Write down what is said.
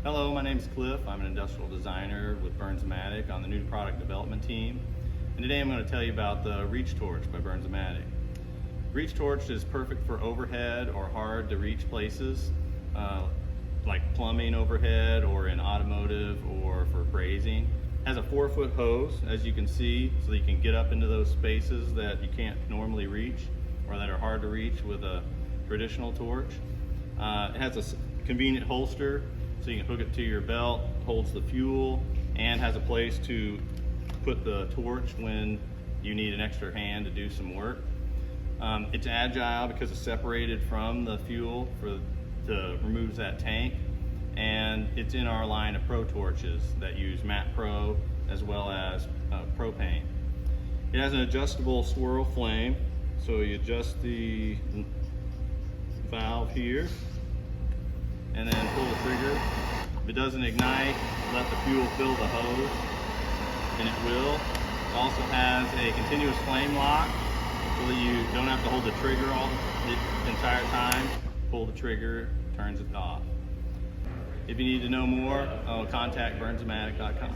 Hello, my name is Cliff. I'm an industrial designer with Bernzomatic on the new product development team. And today I'm going to tell you about the Reach Torch by Bernzomatic. Reach Torch is perfect for overhead or hard to reach places like plumbing overhead or in automotive or for brazing. It has a 4-foot hose, as you can see, so that you can get up into those spaces that you can't normally reach or that are hard to reach with a traditional torch. It has a convenient holster, so you can hook it to your belt, holds the fuel, and has a place to put the torch when you need an extra hand to do some work. It's agile because it's separated from the fuel to remove that tank, and it's in our line of Pro torches that use MAP-Pro as well as propane. It has an adjustable swirl flame, so you adjust the valve here and then pull the trigger. If it doesn't ignite, let the fuel fill the hose, and it will. It also has a continuous flame lock, so that you don't have to hold the trigger the entire time. Pull the trigger, turns it off. If you need to know more, contact bernzomatic.com.